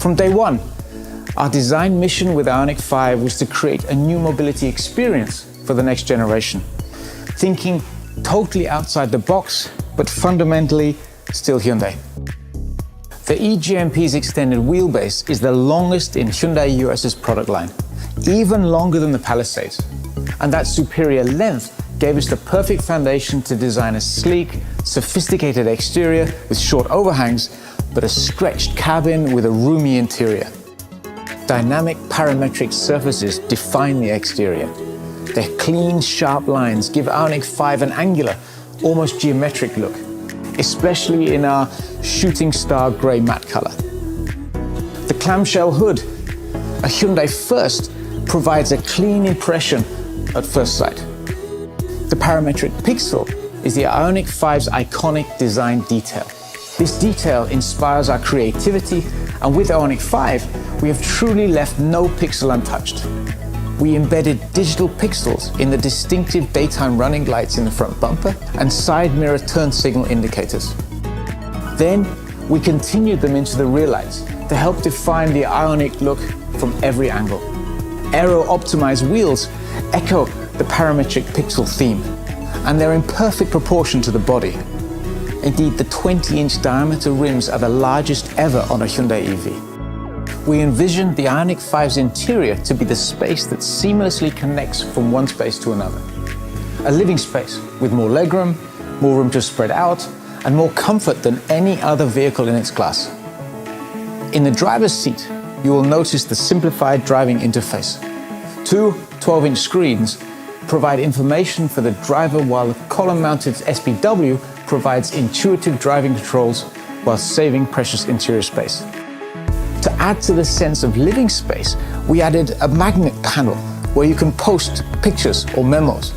From day one, our design mission with IONIQ 5 was to create a new mobility experience for the next generation. Thinking totally outside the box, but fundamentally still Hyundai. The E-GMP's extended wheelbase is the longest in Hyundai US's product line, even longer than the Palisades. And that superior length gave us the perfect foundation to design a sleek, sophisticated exterior with short overhangs, but a stretched cabin with a roomy interior. Dynamic parametric surfaces define the exterior. Their clean, sharp lines give IONIQ 5 an angular, almost geometric look, especially in our shooting star grey matte color. The clamshell hood, a Hyundai first, provides a clean impression at first sight. The parametric pixel is the IONIQ 5's iconic design detail. This detail inspires our creativity, and with IONIQ 5, we have truly left no pixel untouched. We embedded digital pixels in the distinctive daytime running lights in the front bumper and side mirror turn signal indicators. Then, we continued them into the rear lights to help define the IONIQ look from every angle. Aero-optimized wheels echo the parametric pixel theme, and they're in perfect proportion to the body. Indeed, the 20-inch diameter rims are the largest ever on a Hyundai EV. We envisioned the IONIQ 5's interior to be the space that seamlessly connects from one space to another. A living space with more legroom, more room to spread out, and more comfort than any other vehicle in its class. In the driver's seat, you will notice the simplified driving interface. Two 12-inch screens provide information for the driver, while the column-mounted SPW provides intuitive driving controls while saving precious interior space. To add to the sense of living space, we added a magnet panel where you can post pictures or memos.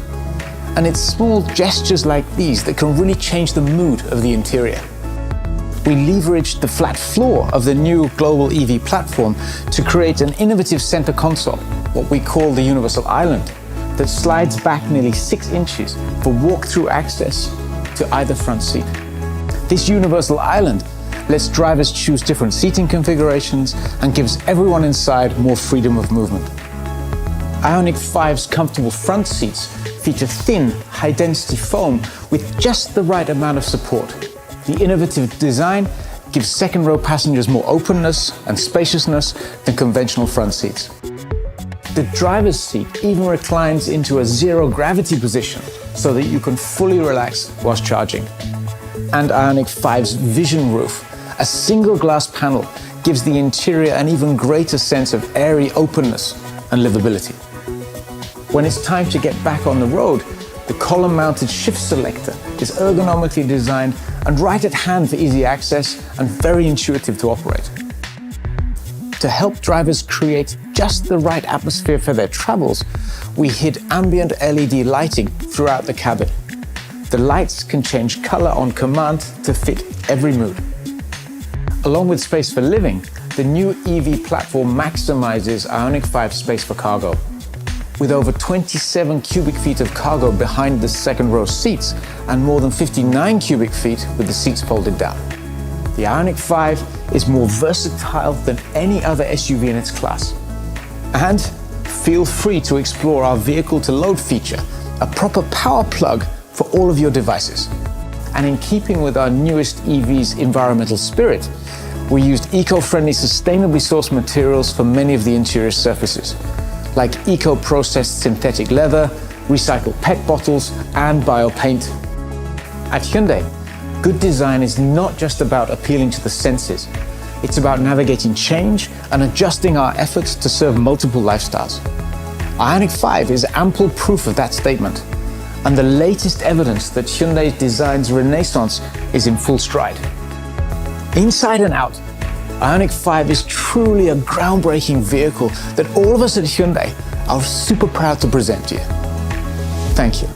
And it's small gestures like these that can really change the mood of the interior. We leveraged the flat floor of the new global EV platform to create an innovative center console, what we call the Universal Island, that slides back nearly 6 inches for walk-through access to either front seat. This Universal Island lets drivers choose different seating configurations and gives everyone inside more freedom of movement. IONIQ 5's comfortable front seats feature thin, high-density foam with just the right amount of support. The innovative design gives second-row passengers more openness and spaciousness than conventional front seats. The driver's seat even reclines into a zero-gravity position so that you can fully relax whilst charging. And IONIQ 5's Vision Roof, a single glass panel, gives the interior an even greater sense of airy openness and livability. When it's time to get back on the road, the column-mounted shift selector is ergonomically designed and right at hand for easy access and very intuitive to operate. To help drivers create just the right atmosphere for their travels, we hid ambient LED lighting throughout the cabin. The lights can change color on command to fit every mood. Along with space for living, the new EV platform maximizes IONIQ 5's space for cargo. With over 27 cubic feet of cargo behind the second row seats and more than 59 cubic feet with the seats folded down. The IONIQ 5 is more versatile than any other SUV in its class. And feel free to explore our vehicle-to-load feature, a proper power plug for all of your devices. And in keeping with our newest EV's environmental spirit, we used eco-friendly, sustainably sourced materials for many of the interior surfaces, like eco-processed synthetic leather, recycled PET bottles, and bio-paint. At Hyundai, good design is not just about appealing to the senses. It's about navigating change and adjusting our efforts to serve multiple lifestyles. IONIQ 5 is ample proof of that statement, and the latest evidence that Hyundai design's renaissance is in full stride. Inside and out, IONIQ 5 is truly a groundbreaking vehicle that all of us at Hyundai are super proud to present to you. Thank you.